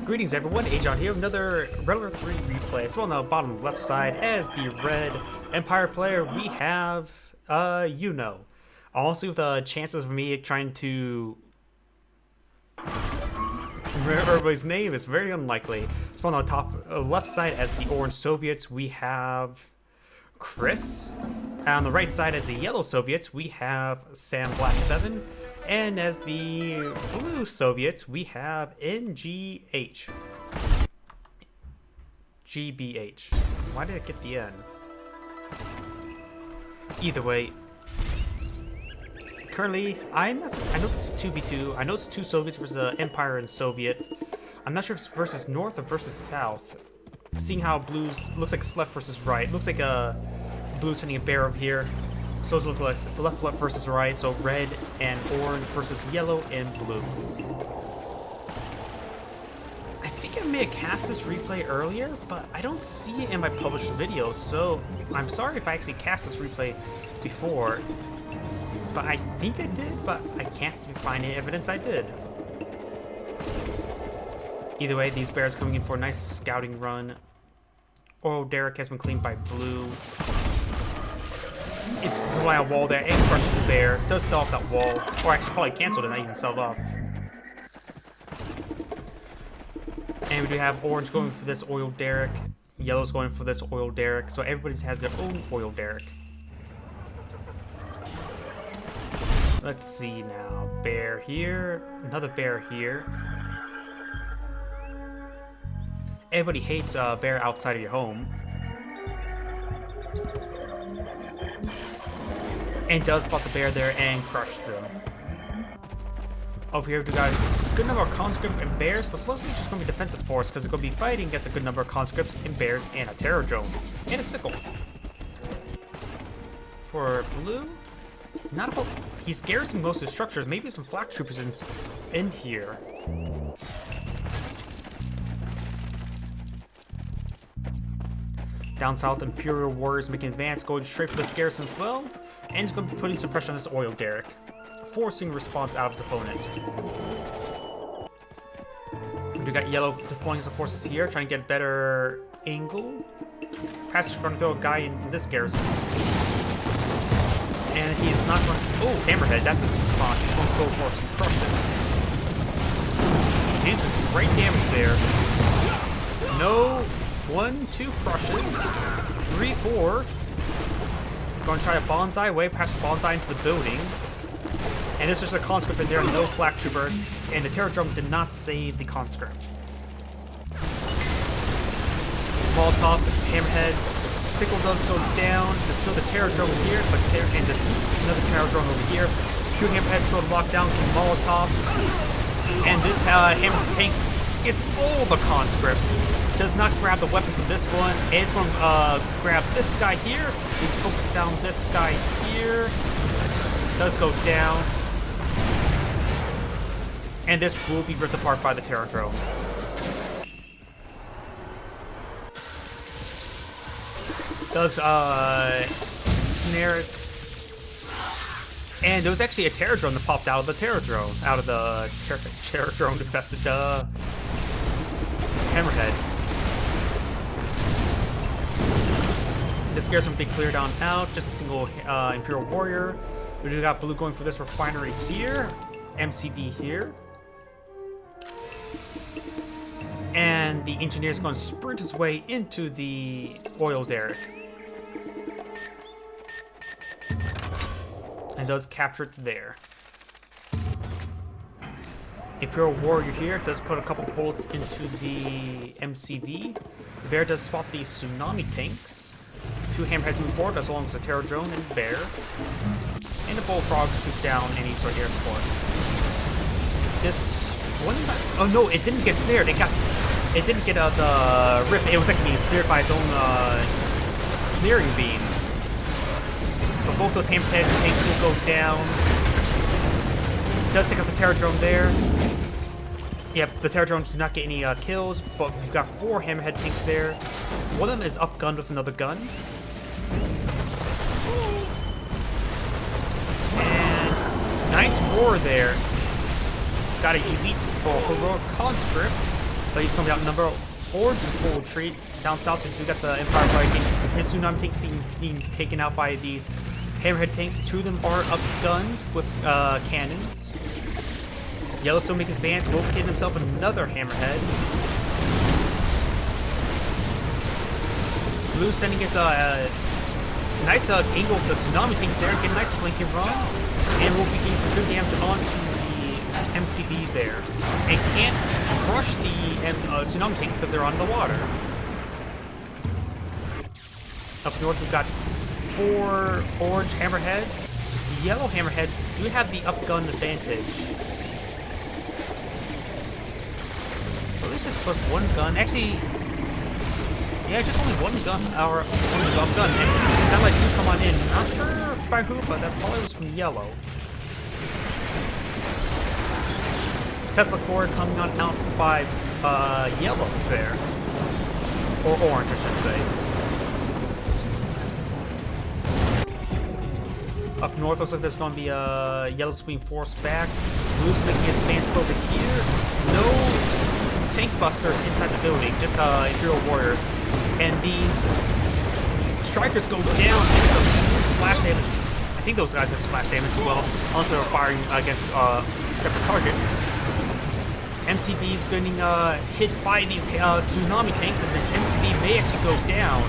Greetings everyone, Agion here with another Realm 3 replay. So on the bottom left side, as the red Empire player, we have YuNo. Also with the chances of me trying to remember everybody's name is very unlikely. So on the top left side, as the orange Soviets, we have Chris. And on the right side, as the yellow Soviets, we have SamBack 7. And as the blue Soviets, we have NGH. GBH. Why did it get the N? Either way, currently, I know this is 2v2. I know it's two Soviets versus Empire and Soviet. I'm not sure if it's versus North or versus South. Seeing how blues looks like it's left versus right. Looks like blue's sending a bear over here. So it looks like left versus right, so red and orange versus yellow and blue. I think I may have cast this replay earlier, but I don't see it in my published video, so I'm sorry if I actually cast this replay before. But I think I did, but I can't find any evidence I did. Either way, these bears coming in for a nice scouting run. Oh, Derek has been cleaned by blue. Is by a wall there and crushes the bear. Does sell off that wall. Or actually probably canceled it, not even sell it off. And we do have orange going for this oil derrick. Yellow's going for this oil derrick. So everybody has their own oil derrick. Let's see now. Bear here. Another bear here. Everybody hates a bear outside of your home. And does spot the bear there and crushes him. Over here we got a good number of conscripts and bears, but it's mostly just going to be defensive force because it's going to be fighting against a good number of conscripts and bears and a terror drone and a sickle. For blue, not about, he's garrisoning most of the structures. Maybe some flak troopers in here. Down south, Imperial warriors making advance, going straight for this garrison as well. And he's going to be putting some pressure on this oil derrick, forcing response out of his opponent. We got yellow deploying some forces here, trying to get a better angle. Perhaps going to throw a guy in this garrison. And he is not going to... Oh, Hammerhead, that's his response. He's going to go for some crushes. He's some great damage there. No... 1, 2 crushes. 3, 4. Going to try a bonsai away, perhaps bonsai into the building. And there's just a conscript in there, no flak trooper. And the terror drone did not save the conscript. Molotovs, hammerheads. Sickle does go down. There's still the terror drone here, but and there's another terror drone over here. Two hammerheads go to lock down from Molotov. And this hammer tank gets all the conscripts. Does not grab the weapon from this one, and it's going to grab this guy here. He's focused down this guy here. Does go down. And this will be ripped apart by the terror drone. Does snare it. And there was actually a terror drone that popped out of the terror drone. Out of the terror drone infested hammerhead. This garrison will be cleared on out, just a single Imperial warrior. We do got blue going for this refinery here, MCV here. And the engineer is going to sprint his way into the oil derrick. And does capture it there. Imperial warrior here does put a couple bullets into the MCV. The bear does spot the tsunami tanks. 2 hammerheads move forward, as long as the terror drone and bear. And the bullfrog shoots down any sort of air support. This one, oh no, it didn't get snared. It didn't get the rip. It was actually being snared by its own snaring beam. But both those hammerhead tanks will go down. Does take out the terror drone there. Yep, the terror drones do not get any kills, but we've got 4 hammerhead tanks there. One of them is upgunned with another gun. And nice roar there. Got an elite or heroic conscript. but he's going to be outnumbered. Orange is full retreat. Down south, we got the Empire Fire King. His Tsunami tanks being taken out by these Hammerhead tanks. Two of them are upgunned with cannons. Yellow still making his advance. Will get himself another Hammerhead. Blue sending his nice angle with the Tsunami tanks there. Get a nice flanking run. And we'll be getting some good damage onto the MCB there. And can't crush the Tsunami tanks because they're on the water. Up north, we've got 4 orange Hammerheads. The yellow Hammerheads do have the upgun advantage. So let's just put one gun. Actually, yeah, just only one gun. Our only gun. And satellites do come on in. Not sure by who, but that probably was from yellow. Tesla core coming on out by yellow there. Or orange, I should say. Up north, looks like there's going to be a yellow swing force back. Blue's making his advance over here. No tank busters inside the building, just Imperial Warriors. And these strikers go down into the splash damage. I think those guys have splash damage as well, unless they're firing against separate targets. MCV is getting hit by these Tsunami tanks, and the MCV may actually go down.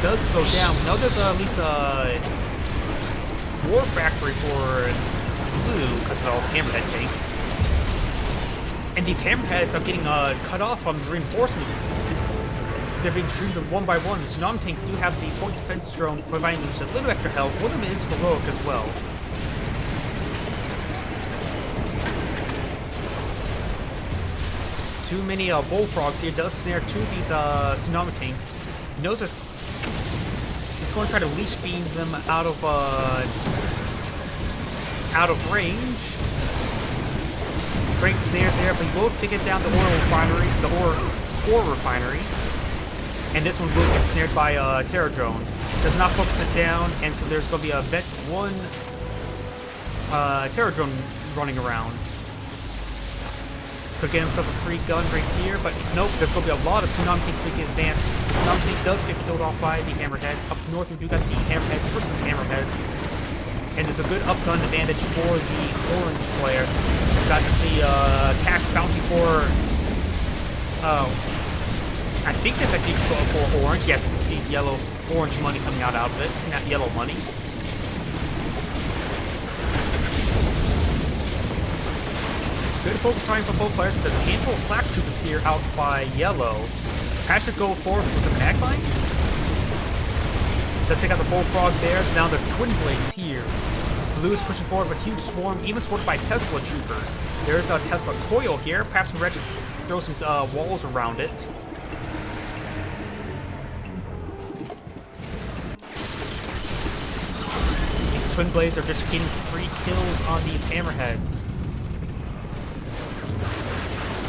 Does go down. Now there's at least a war factory for blue because of all the Hammerhead tanks. And these Hammerheads are getting cut off from the reinforcements. They're being shooted one by one. The Tsunami tanks do have the point defense drone providing them a little extra health. One of them is heroic as well. Too many bullfrogs here does snare 2 of these Tsunami tanks. He knows he's going to try to leash beam them out of range. Great snares there, but he will take it down the ore refinery. And this one will get snared by Terror Drone. Does not focus it down, and so there's going to be a Vet 1 Terror Drone running around. Could get himself a free gun right here, but nope, there's going to be a lot of Tsunami tanks making advance. The Tsunami tank does get killed off by the Hammerheads. Up north, we do got the Hammerheads versus Hammerheads. And there's a good upgun advantage for the orange player. We've got the cash bounty for... I think that's actually for orange. Yes, you can see yellow-orange money coming out of it. Not yellow money. Good focus firing from both players, but there's a handful of flak troopers here out by yellow. Perhaps should go forward with some mag mines. Let's take out the bullfrog there. Now there's twin blades here. Blue is pushing forward with a huge swarm, even supported by Tesla troopers. There's a Tesla coil here. Perhaps red should throw some walls around it. These twin blades are just getting free kills on these Hammerheads.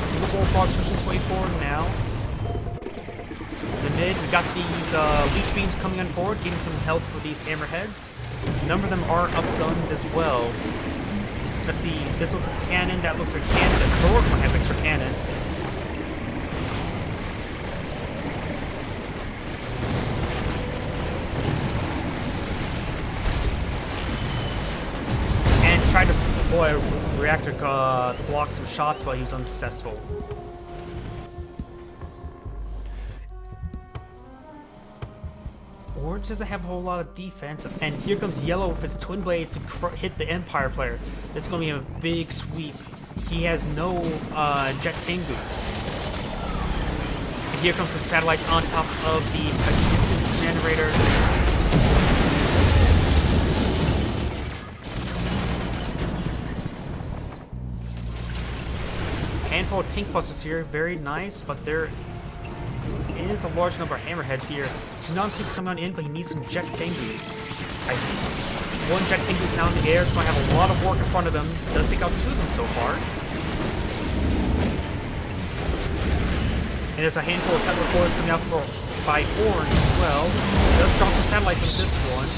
Single bullfrog's pushing his way forward now. In the mid, we got these leech beams coming on forward, getting some health for these Hammerheads. A number of them are upgunned as well. Let's see, this looks like a cannon, that looks like a cannon, the heroic one has extra cannon. And tried to deploy a reactor to block some shots, but he was unsuccessful. Orange doesn't have a whole lot of defense, and here comes yellow with his twin blades to hit the Empire player. It's going to be a big sweep. He has no jet Tengus. And here comes some satellites on top of the instant generator. Handful of tank busters here, very nice, but there is a large number of Hammerheads here. Tsunami keeps coming on in, but he needs some jet Tengus. I think one jet Tengus now in the air is going to have a lot of work in front of him. Does take out 2 of them so far. And there's a handful of Tesla cores coming out by orange as well. Does drop some satellites on this one.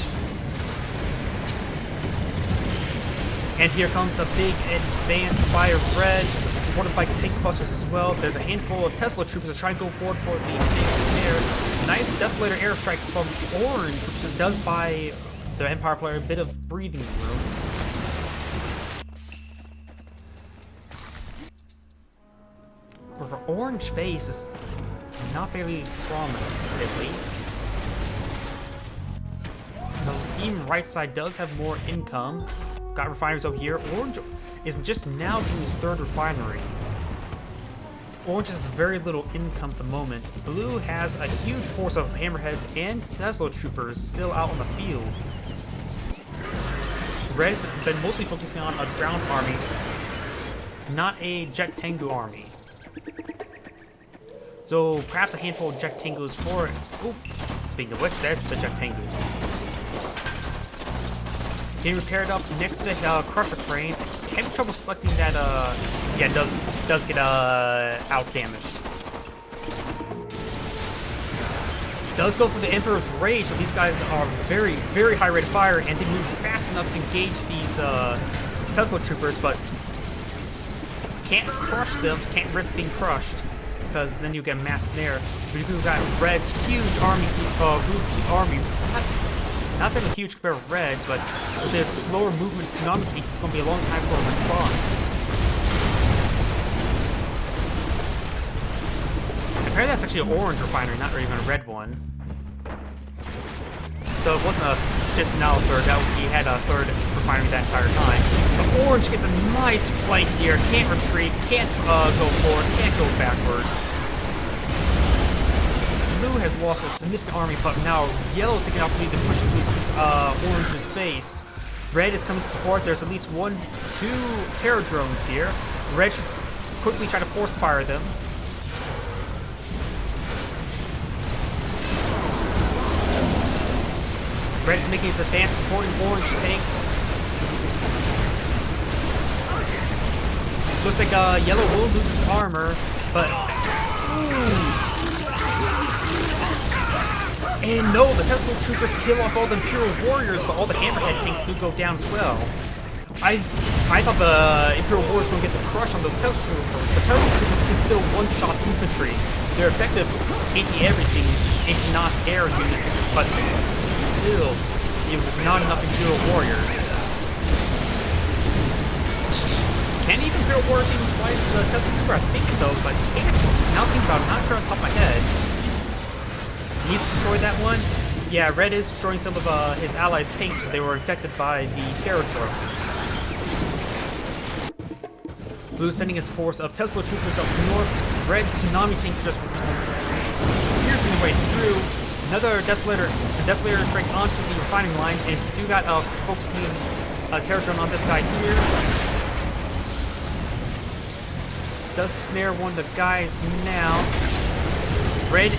And here comes a big advance by red. supported by tank busters as well. There's a handful of Tesla troopers that try to go forward for the big snare. Nice Desolator airstrike from Orange, which does buy the Empire player a bit of breathing room. Her orange base is not very prominent, to say the least. The team right side does have more income. Got refineries over here. Orange is just now getting his third refinery. Orange has very little income at the moment. Blue has a huge force of hammerheads and Tesla troopers still out on the field. Red's been mostly focusing on a ground army, not a Jet Tengu army. So perhaps a handful of Jet Tengus for it. Oop. Speaking of which, there's the Jet Tengus. Getting repaired up next to the Crusher Crane. Having trouble selecting that, yeah, does get, out damaged. Does go for the Emperor's Rage, so these guys are very, very high rate of fire, and they move fast enough to engage these, Tesla Troopers, but can't crush them, can't risk being crushed, because then you get a mass snare. But you got Red's huge army, not saying huge compared to Red's, but with this slower movement tsunami piece, it's going to be a long time for a response. Apparently that's actually an orange refinery, not even a red one. So it wasn't just now a third, he had a third refinery that entire time. But orange gets a nice flank here, can't retreat, can't go forward, can't go backwards. Blue has lost a significant army, but now Yellow's taking opportunity to push into Orange's base. Red is coming to support. There's at least 2 terror drones here. Red should quickly try to force fire them. Red is making his advance, supporting Orange tanks. Looks like Yellow will lose his armor, but ooh. And no, the Tesla Troopers kill off all the Imperial Warriors, but all the Hammerhead tanks do go down as well. I thought the Imperial Warriors were going to get the crush on those Tesla Troopers. The Tesla Troopers can still one-shot infantry. They're effective taking everything, if not air units, but still, it was not enough Imperial Warriors. Can even Imperial Warriors even slice the Tesla Trooper? I think so, but yeah, just now thinking about it, I'm not sure on top of my head. He's destroyed that one. Yeah, Red is destroying some of his allies' tanks, but they were infected by the terror drones. Blue sending his force of Tesla troopers up north. Red's tsunami tanks are just piercing their way through. Another Desolator strike onto the refining line, and we do got focusing a terror drone on this guy here. Does snare one of the guys now. Red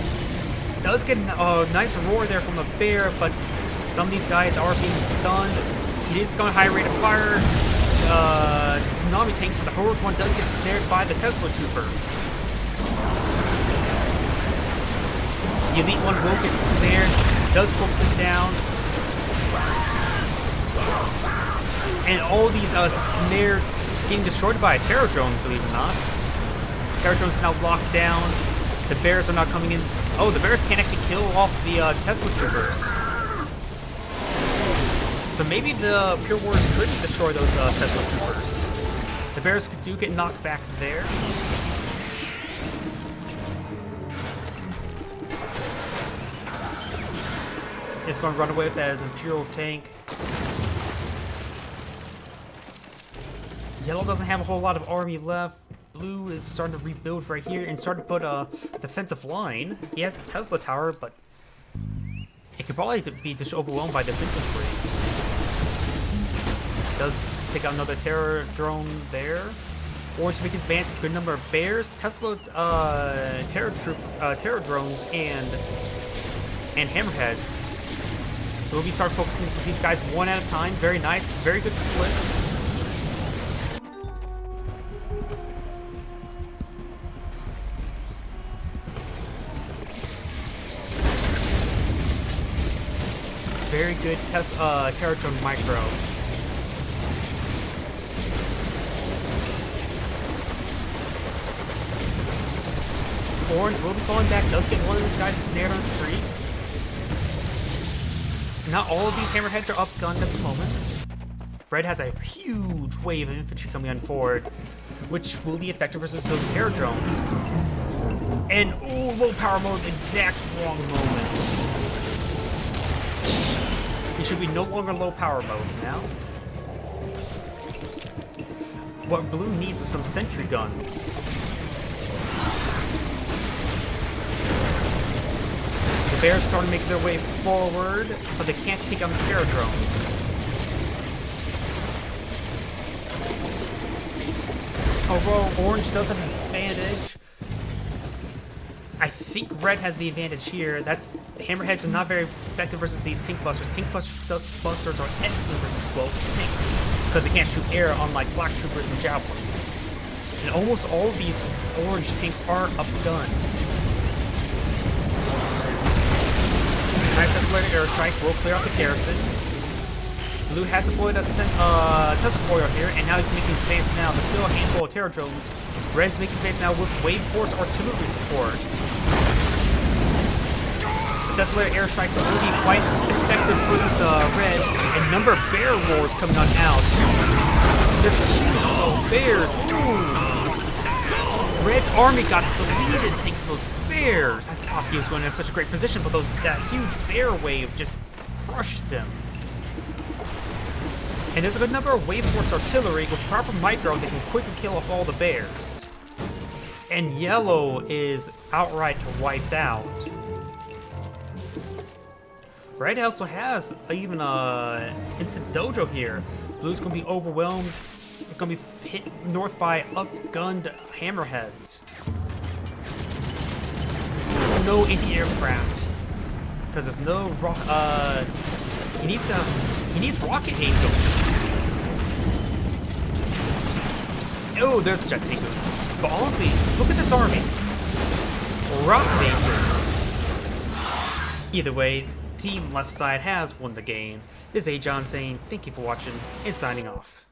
does get a nice roar there from the bear, but some of these guys are being stunned. It is going high rate of fire. Tsunami tanks, but the heroic one does get snared by the Tesla Trooper. The elite one will get snared, does focus it down. And all these snared getting destroyed by a terror drone, believe it or not. Terror drone's now locked down. The bears are not coming in. Oh, the bears can't actually kill off the Tesla Troopers. So maybe the Imperial Warriors could destroy those Tesla Troopers. The bears do get knocked back there. It's going to run away with that as Imperial tank. Yellow doesn't have a whole lot of army left. Blue is starting to rebuild right here and starting to put a defensive line. He has a Tesla tower, but it could probably be just overwhelmed by this infantry. Does pick out another terror drone there. Orange making his advance, a good number of bears, Tesla terror drones, and hammerheads. So we'll start focusing these guys one at a time. Very nice, very good splits. Very good terror drone micro. Orange will be falling back, does get one of these guys snared on the tree. Not all of these hammerheads are upgunned at the moment. Red has a huge wave of infantry coming on forward, which will be effective versus those terror drones. And, ooh, low power mode, exact wrong moment. It should be no longer low power mode now. What blue needs is some sentry guns. The bears starting to make their way forward, but they can't take on the terror drones. Although orange does have an advantage, I think red has the advantage here. Hammerheads are not very effective versus these tank busters. Tank busters are excellent versus tanks because they can't shoot air, unlike black troopers and javelins. And almost all of these orange tanks are upgunned. Nice escalated airstrike will clear out the garrison. Blue has deployed a Tusk Warrior here, and now he's making space now. There's still a handful of terror drones. Red's making space now with Wave Force artillery support. The Desolator airstrike will be quite effective versus Red, and number of bear roars coming on out. There's huge little bears. Ooh. Red's army got deleted thanks to those bears. I thought he was going to have such a great position, but that huge bear wave just crushed him. And there's a good number of Wave Force artillery with proper micro that can quickly kill off all the bears. And yellow is outright wiped out. Red also has even a instant dojo here. Blue's gonna be overwhelmed. They're gonna be hit north by upgunned hammerheads. No anti-aircraft, because there's no he needs rocket angels. Oh, there's jet tankers. But honestly, look at this army. Rocket angels. Either way, team left side has won the game. This is Agion saying thank you for watching and signing off.